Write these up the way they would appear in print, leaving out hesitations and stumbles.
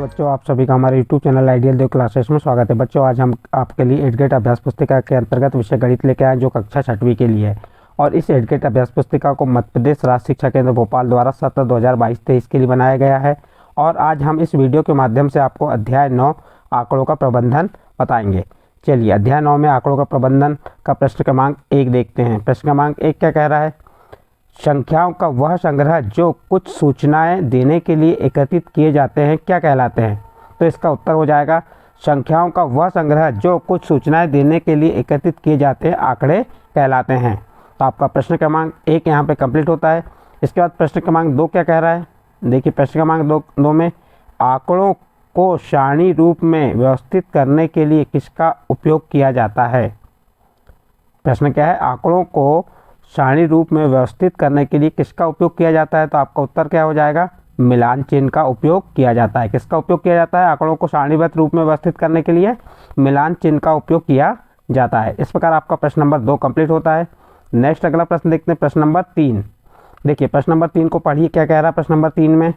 बच्चों, आप सभी का हमारे YouTube चैनल आइडियल देव क्लासेस में स्वागत है। बच्चों, आज हम आपके लिए एडगेट अभ्यास पुस्तिका के अंतर्गत विषय गणित लेके आए जो कक्षा 6वीं के लिए है। और इस एडगेट अभ्यास पुस्तिका को मध्य प्रदेश राज्य शिक्षा केंद्र भोपाल द्वारा सत्र 2022-23 के लिए बनाया गया है। और आज हम इस वीडियो के माध्यम से आपको अध्याय 9 आंकड़ों का प्रबंधन बताएंगे। चलिए, अध्याय 9 में आंकड़ों का प्रबंधन का प्रश्न क्रमांक 1 देखते हैं। प्रश्न क्रमांक 1 क्या कह रहा है? संख्याओं का वह संग्रह जो कुछ सूचनाएं देने के लिए एकत्रित किए जाते हैं क्या कहलाते हैं? तो इसका उत्तर हो जाएगा संख्याओं का वह संग्रह जो कुछ सूचनाएं देने के लिए एकत्रित किए जाते हैं आंकड़े कहलाते हैं। तो आपका प्रश्न क्रमांक 1 यहाँ पे कंप्लीट होता है। इसके बाद प्रश्न क्रमांक 2 क्या कह रहा है? देखिए, प्रश्न क्रमांक 2 में आंकड़ों को सारणी रूप में व्यवस्थित करने के लिए किसका उपयोग किया जाता है? प्रश्न क्या है? आंकड़ों को सारणी रूप में व्यवस्थित करने के लिए किसका उपयोग किया जाता है? तो आपका उत्तर क्या हो जाएगा? मिलान चिन्ह का उपयोग किया जाता है। किसका उपयोग किया जाता है? आंकड़ों को सारणीबद्ध रूप में व्यवस्थित करने के लिए मिलान चिन्ह का उपयोग किया जाता है। इस प्रकार आपका प्रश्न नंबर 2 कंप्लीट होता है। नेक्स्ट अगला प्रश्न देखते हैं, प्रश्न नंबर 3। देखिए, प्रश्न नंबर 3 को पढ़िए, क्या कह रहा है प्रश्न नंबर 3 में?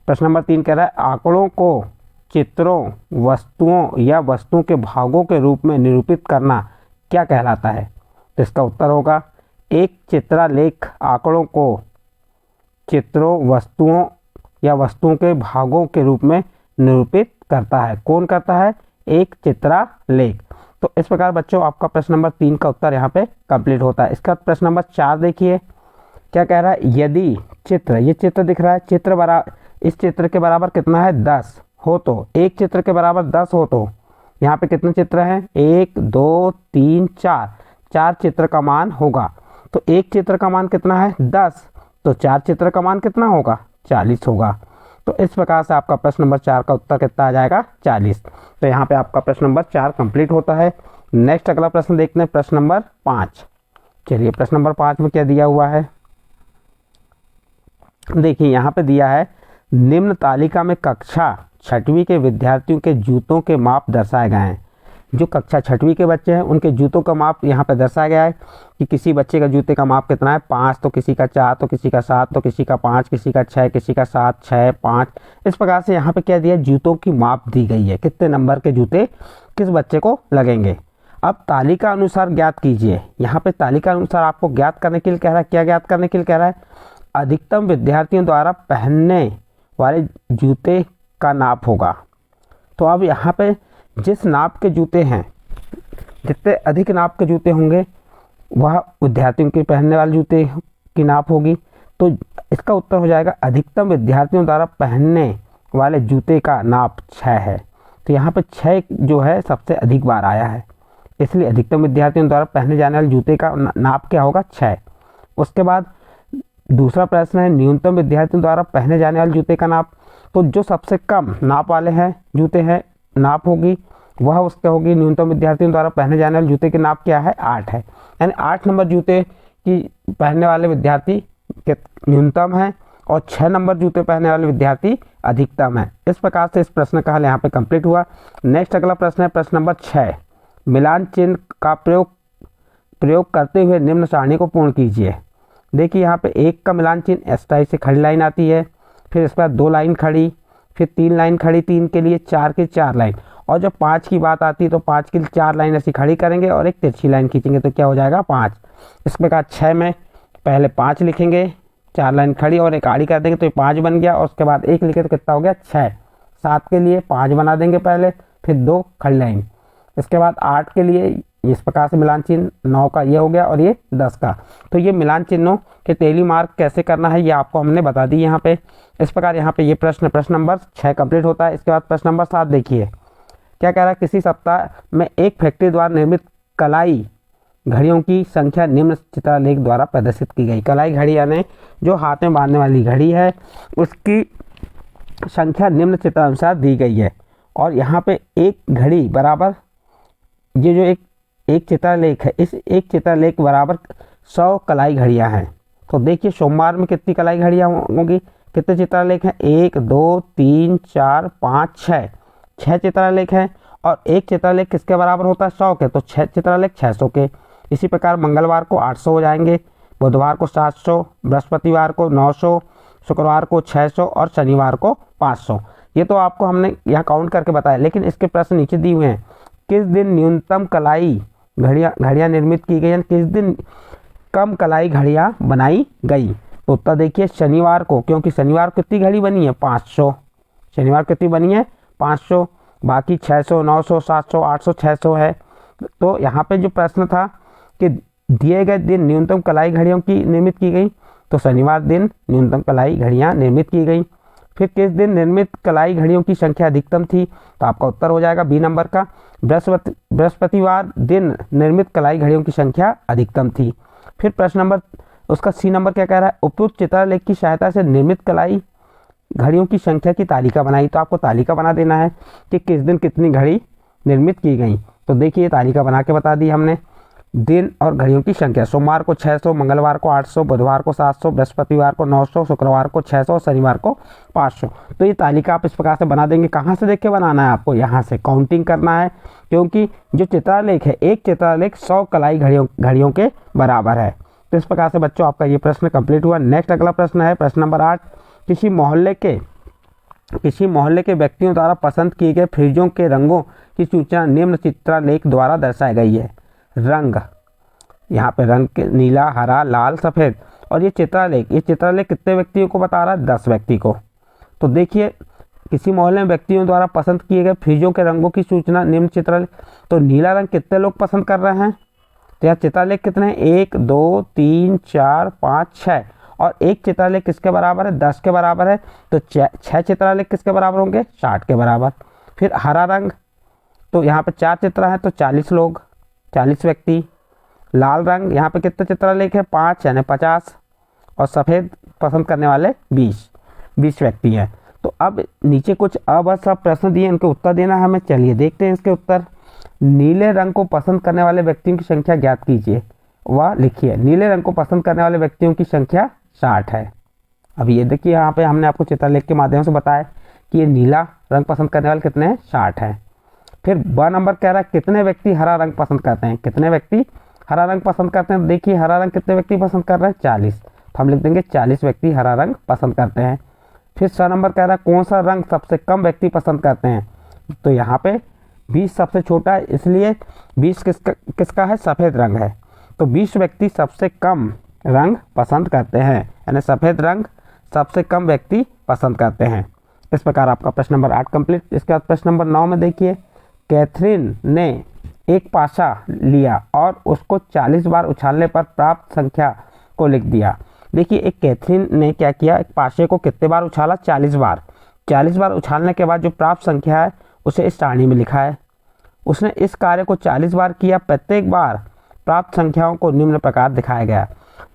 प्रश्न नंबर 3 कह रहा है आंकड़ों को चित्रों, वस्तुओं या वस्तुओं के भागों के रूप में निरूपित करना क्या कहलाता है? तो इसका उत्तर होगा एक चित्रालेख आंकड़ों को चित्रों, वस्तुओं या वस्तुओं के भागों के रूप में निरूपित करता है। कौन करता है? एक चित्रालेख। तो इस प्रकार बच्चों आपका प्रश्न नंबर 3 का उत्तर यहाँ पे कंप्लीट होता है। इसका प्रश्न नंबर 4 देखिए, क्या कह रहा है? यदि चित्र, ये चित्र दिख रहा है, चित्र बराबर, इस चित्र के बराबर कितना है? 10 हो तो, एक चित्र के बराबर 10 हो तो यहाँ पे कितने चित्र हैं? 1 2 3 4 चित्र का मान होगा। तो एक चित्र का मान कितना है? 10। तो 4 चित्र का मान कितना होगा? 40 होगा। तो इस प्रकार से आपका प्रश्न नंबर 4 का उत्तर कितना आ जाएगा? 40। तो यहाँ पे आपका प्रश्न नंबर 4 कंप्लीट होता है। नेक्स्ट अगला प्रश्न देखते हैं, प्रश्न नंबर 5। चलिए, प्रश्न नंबर 5 में क्या दिया हुआ है? देखिए, यहाँ पे दिया है निम्न तालिका में कक्षा 6वीं के विद्यार्थियों के जूतों के माप दर्शाए गए हैं। जो कक्षा 6वीं के बच्चे हैं उनके जूतों का माप यहाँ पे दर्शाया गया है कि किसी बच्चे का जूते का माप कितना है? 5, तो किसी का 4, तो किसी का 7, तो किसी का 5, किसी का 6, किसी का 7, 6, 5। इस प्रकार से यहाँ पे क्या दिया? जूतों की माप दी गई है, कितने नंबर के जूते किस बच्चे को लगेंगे। अब तालिका अनुसार ज्ञात कीजिए। यहाँ पे तालिका अनुसार आपको ज्ञात करने के लिए कह रहा है। क्या ज्ञात करने के लिए कह रहा है? अधिकतम विद्यार्थियों द्वारा पहनने वाले जूते का नाप होगा। तो अब यहाँ पे जिस नाप के जूते हैं, जितने अधिक नाप के जूते होंगे वह विद्यार्थियों के पहनने वाले जूते की नाप होगी। तो इसका उत्तर हो जाएगा अधिकतम विद्यार्थियों द्वारा पहनने वाले जूते का नाप 6 है। तो यहाँ पे 6 जो है सबसे अधिक बार आया है, इसलिए अधिकतम विद्यार्थियों द्वारा पहने जाने वाले जूते का नाप क्या होगा? 6। उसके बाद दूसरा प्रश्न है न्यूनतम विद्यार्थियों द्वारा पहने जाने वाले जूते का नाप। तो जो सबसे कम नाप वाले हैं जूते हैं, नाप होगी वह उसके होगी न्यूनतम विद्यार्थियों द्वारा पहने जाने वाले जूते की नाप क्या है? 8 है। यानी 8 नंबर जूते की पहनने वाले विद्यार्थी न्यूनतम है और 6 नंबर जूते पहनने वाले विद्यार्थी अधिकतम है। इस प्रकार से इस प्रश्न का हल यहाँ पे कंप्लीट हुआ। नेक्स्ट अगला प्रश्न है प्रश्न नंबर 6। मिलान चिन्ह का प्रयोग करते हुए निम्न सारणी को पूर्ण कीजिए। देखिए, यहाँ पे 1 का मिलान चिन्ह इस टाइप से खड़ी लाइन आती है, फिर इसके बाद 2 लाइन खड़ी, फिर 3 लाइन खड़ी, 3 के लिए 4 की 4 लाइन, और जब 5 की बात आती है तो 5 के लिए 4 लाइन ऐसी खड़ी करेंगे और एक तिरछी लाइन खींचेंगे तो क्या हो जाएगा? 5। इस प्रकार 6 में पहले 5 लिखेंगे, 4 लाइन खड़ी और एक आड़ी कर देंगे तो ये 5 बन गया, और उसके बाद 1 लिखे तो कितना हो गया? 6। 7 के लिए 5 बना देंगे पहले, फिर 2 खड़ी लाइन, इसके बाद 8 के लिए इस प्रकार से मिलान चिन्ह, 9 का ये हो गया और ये 10 का। तो ये मिलान चिन्हों के तेली मार्क कैसे करना है ये आपको हमने बता दी यहाँ पे। इस प्रकार यहाँ पे ये प्रश्न नंबर 6 कंप्लीट होता है। इसके बाद प्रश्न नंबर 7 देखिए, क्या कह रहा है? किसी सप्ताह में एक फैक्ट्री द्वारा निर्मित कलाई घड़ियों की संख्या निम्न चित्रालेख द्वारा प्रदर्शित की गई। कलाई घड़ी यानी जो हाथ में बांधने वाली घड़ी है उसकी संख्या निम्न चित्रानुसार दी गई है। और यहाँ पे एक घड़ी बराबर ये जो एक चित्रलेख है, इस एक चित्रलेख बराबर 100 कलाई घड़ियाँ हैं। तो देखिए, सोमवार में कितनी कलाई घड़ियाँ होंगी? कितने चित्रलेख हैं? 1 2 3 4 5 6 चित्रलेख हैं। और एक चित्रलेख किसके बराबर होता है? 100 के। तो 6 चित्रलेख 600 के। इसी प्रकार मंगलवार को 800 हो जाएंगे, बुधवार को 700, बृहस्पतिवार को 900, शुक्रवार को 600 और शनिवार को 500। ये तो आपको हमने यहाँ काउंट करके बताया, लेकिन इसके प्रश्न नीचे दिए हुए हैं। किस दिन न्यूनतम कलाई घड़ियाँ निर्मित की गई, यानी किस दिन कम कलाई घड़ियाँ बनाई गई। तो उत्तर देखिए शनिवार को, क्योंकि शनिवार को कितनी घड़ी बनी है 500, शनिवार को कितनी बनी है 500, बाकी 600, 900, 700, 800, 600 है। तो यहाँ पे जो प्रश्न था कि दिए गए दिन न्यूनतम कलाई घड़ियों की निर्मित की गई, तो शनिवार दिन न्यूनतम कलाई घड़ियाँ निर्मित की गई। फिर किस दिन निर्मित कलाई घड़ियों की संख्या अधिकतम थी, तो आपका उत्तर हो जाएगा बी नंबर का, बृहस्पतिवार दिन निर्मित कलाई घड़ियों की संख्या अधिकतम थी। फिर प्रश्न नंबर उसका सी नंबर क्या कह रहा है, उपयुक्त चित्रलेख की सहायता से निर्मित कलाई घड़ियों की संख्या की तालिका बनाई। तो आपको तालिका बना देना है कि किस दिन कितनी घड़ी निर्मित की गई। तो देखिए तालिका बना के बता दी हमने, दिन और घड़ियों की संख्या, सोमवार को 600, मंगलवार को 800, बुधवार को 700, बृहस्पतिवार को 900, शुक्रवार को 600, शनिवार को 500। तो ये तालिका आप इस प्रकार से बना देंगे। कहाँ से देख के बनाना है आपको, यहाँ से काउंटिंग करना है, क्योंकि जो चित्रलेख है एक चित्रलेख 100 कलाई घड़ियों के बराबर है। तो इस प्रकार से बच्चों आपका ये प्रश्न कंप्लीट हुआ। नेक्स्ट अगला प्रश्न है प्रश्न नंबर 8, किसी मोहल्ले के व्यक्तियों द्वारा पसंद किए गए फ्रिजों के रंगों की सूचना निम्न चित्रलेख द्वारा दर्शाई गई है। रंग, यहाँ पे रंग के नीला, हरा, लाल, सफ़ेद। और ये चित्रलेख कितने व्यक्तियों को बता रहा है, 10 व्यक्ति को। तो देखिए किसी मोहल्ले में व्यक्तियों द्वारा पसंद किए गए फ्रिजों के रंगों की सूचना निम्न चित्रलेख, तो नीला रंग कितने लोग पसंद कर रहे हैं, तो यहाँ चित्रलेख कितने हैं, 1 2 3 4 5 6, और एक चित्रलेख किसके बराबर है, 10 के बराबर है। तो 6 चित्रलेख किसके बराबर होंगे, 60 के बराबर। फिर हरा रंग, तो यहाँ पे 4 चित्र हैं तो 40 लोग, 40 व्यक्ति। लाल रंग, यहाँ पे कितने चित्रलेख है, 5 यानी 50, और सफ़ेद पसंद करने वाले 20 व्यक्ति हैं। तो अब नीचे कुछ अब सब प्रश्न दिए, इनके उत्तर देना हमें। चलिए देखते हैं इसके उत्तर। नीले रंग को पसंद करने वाले व्यक्तियों की संख्या ज्ञात कीजिए, वह लिखिए। नीले रंग को पसंद करने वाले व्यक्तियों की संख्या 60 है। अब ये देखिए यहाँ पे हमने आपको चित्रलेख के माध्यम से बताया कि ये नीला रंग पसंद करने वाले कितने हैं, 60 है। फिर ब नंबर कह रहा है कितने व्यक्ति हरा रंग पसंद करते हैं, कितने व्यक्ति हरा रंग पसंद करते हैं। देखिए हरा रंग कितने व्यक्ति पसंद कर रहे हैं, 40, तो हम लिख देंगे 40 व्यक्ति हरा रंग पसंद करते हैं। फिर स नंबर कह रहा है कौन सा रंग सबसे कम व्यक्ति पसंद करते हैं, तो यहाँ पे 20 सबसे छोटा है, इसलिए 20 किसका है, सफ़ेद रंग है। तो 20 व्यक्ति सबसे कम रंग पसंद करते हैं, यानी सफ़ेद रंग सबसे कम व्यक्ति पसंद करते हैं। इस प्रकार आपका प्रश्न नंबर 8 कंप्लीट। इसके बाद प्रश्न नंबर 9 में देखिए, कैथरीन ने एक पासा लिया और उसको 40 बार उछालने पर प्राप्त संख्या को लिख दिया। देखिए एक कैथरीन ने क्या किया, एक पासे को कितने बार उछाला, 40 बार। 40 बार उछालने के बाद जो प्राप्त संख्या है उसे इस सारणी में लिखा है। उसने इस कार्य को 40 बार किया, प्रत्येक बार प्राप्त संख्याओं को निम्न प्रकार दिखाया गया।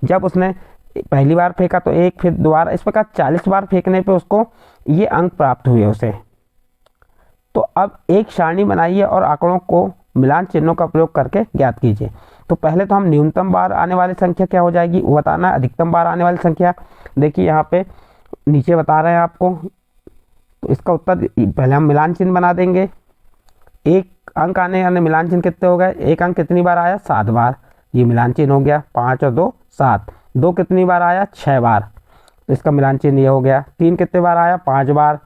जब उसने पहली बार फेंका तो 1, फिर दोबारा, इस प्रकार 40 बार फेंकने पे उसको ये अंक प्राप्त हुए उसे। तो अब एक सारणी बनाइए और आंकड़ों को मिलान चिन्हों का प्रयोग करके ज्ञात कीजिए। तो पहले तो हम न्यूनतम बार आने वाली संख्या क्या हो जाएगी वो बताना, अधिकतम बार आने वाली संख्या। देखिए यहाँ पे नीचे बता रहे हैं आपको, तो इसका उत्तर पहले हम मिलान चिन्ह बना देंगे। एक अंक आने यानी मिलान चिन्ह कितने हो गए, एक अंक कितनी बार आया, 7 बार, ये मिलान चिन्ह हो गया। 5 और 2 7, 2 कितनी बार आया, 6 बार, तो इसका मिलान चिन्ह ये हो गया। 3 कितने बार आया, 5 बार।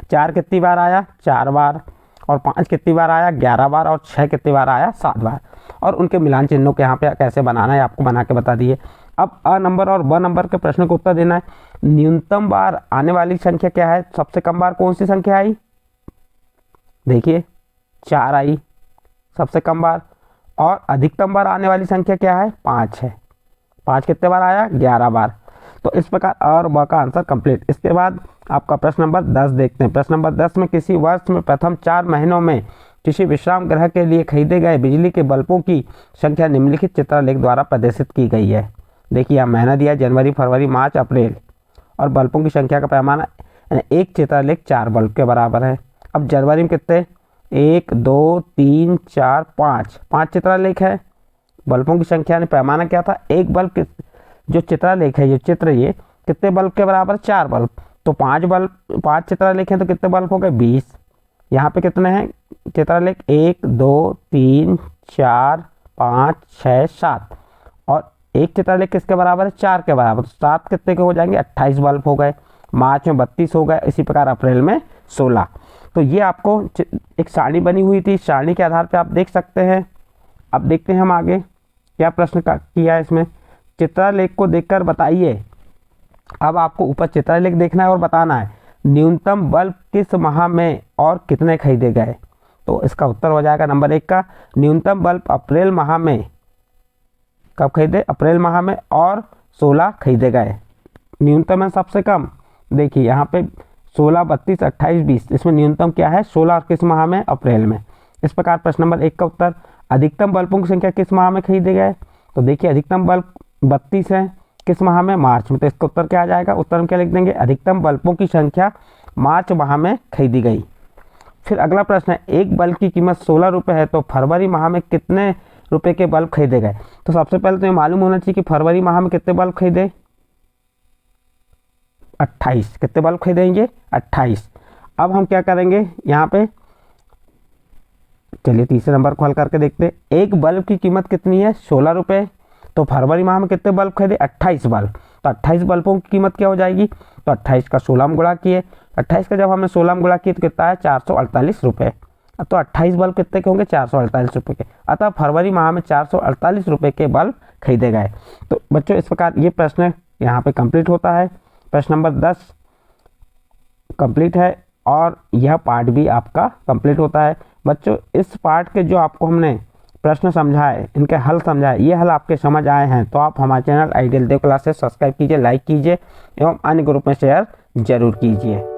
4 कितनी बार आया, 4 बार, और 5 कितनी बार आया, 11 बार, और 6 कितनी बार आया, 7 बार। और उनके मिलान चिन्हों के यहाँ पे कैसे बनाना है आपको बना के बता दिए। अब अ नंबर और ब नंबर के प्रश्न को उत्तर देना है। न्यूनतम बार आने वाली संख्या क्या है, सबसे कम बार कौन सी संख्या आई, देखिए 4 आई सबसे कम बार, और अधिकतम बार आने वाली संख्या क्या है, 5 है। 5 कितने बार आया, 11 बार। तो इस प्रकार अ और ब का आंसर कंप्लीट। इसके बाद आपका प्रश्न नंबर 10 देखते हैं। प्रश्न नंबर 10 में किसी वर्ष में प्रथम 4 महीनों में किसी विश्राम गृह के लिए खरीदे गए बिजली के बल्बों की संख्या निम्नलिखित चित्रलेख द्वारा प्रदर्शित की गई है। देखिए यहाँ महीना दिया, जनवरी, फरवरी, मार्च, अप्रैल, और बल्बों की संख्या का पैमाना एक चित्रलेख 4 बल्ब के बराबर है। अब जनवरी में कितने, 1 2 3 4 5 चित्रलेख है। बल्बों की संख्या ने पैमाना क्या था, एक बल्ब, जो चित्रलेख है ये चित्र, ये कितने बल्ब के बराबर, 4 बल्ब। तो 5 चित्रलेख हैं तो कितने बल्ब हो गए, 20। यहाँ पे कितने हैं चित्रलेख, 1 2 3 4 5 6 7, और एक चित्रलेख किसके बराबर है, 4 के बराबर। तो 7 कितने के हो जाएंगे, 28 बल्ब हो गए। मार्च में 32 हो गए, इसी प्रकार अप्रैल में 16। तो ये आपको एक सारणी बनी हुई थी, सारणी के आधार पर आप देख सकते हैं। अब देखते हैं हम आगे क्या प्रश्न किया है इसमें। चित्रालेख को देखकर बताइए, अब आपको ऊपर चित्रालेख देखना है और बताना है न्यूनतम बल्ब किस माह में और कितने खरीदे गए। तो इसका उत्तर हो जाएगा नंबर 1 का न्यूनतम बल्ब अप्रैल माह में कब खरीदे, अप्रैल माह में और 16 खरीदे गए। न्यूनतम है सबसे कम, देखिए यहाँ पे 16, 32, 28, 20, इसमें न्यूनतम क्या है 16 और किस माह में, अप्रैल में। इस प्रकार प्रश्न नंबर 1 का उत्तर। अधिकतम बल्बों की संख्या किस माह में खरीदे गए, तो देखिए अधिकतम बल्ब 32 है, किस माह में, मार्च में। तो इसका उत्तर क्या आ जाएगा, उत्तर में क्या लिख देंगे, अधिकतम बल्बों की संख्या मार्च माह में खरीदी गई। फिर अगला प्रश्न है एक बल्ब की कीमत 16 रुपये है तो फरवरी माह में कितने रुपए के बल्ब खरीदे गए। तो सबसे पहले तो ये मालूम होना चाहिए कि फरवरी माह में कितने बल्ब खरीदे, 28। कितने बल्ब खरीदेंगे, 28। अब हम क्या करेंगे यहाँ पे, चलिए तीसरे नंबर को हल करके देखते हैं। एक बल्ब की कीमत कितनी है, 16 रुपये, तो फरवरी माह में कितने बल्ब खरीदे, 28 बल्ब। तो 28 बल्बों की कीमत क्या हो जाएगी, तो 28 का 16 में गुणा किए, 28 का जब हमने 16 में गुणा किए तो कितना है 448 रुपये। तो 28 बल्ब कितने के होंगे, 448 रुपये के। अतः फरवरी माह में 448 रुपये के बल्ब खरीदे गए। तो बच्चों इस प्रकार ये प्रश्न यहाँ पे कंप्लीट होता है। प्रश्न नंबर 10 कंप्लीट है और यह पार्ट भी आपका कंप्लीट होता है। बच्चों इस पार्ट के जो आपको हमने प्रश्न समझाए, इनके हल समझाए, ये हल आपके समझ आए हैं तो आप हमारे चैनल आइडियल देव क्लासेस सब्सक्राइब कीजिए, लाइक कीजिए एवं अन्य ग्रुप में शेयर जरूर कीजिए।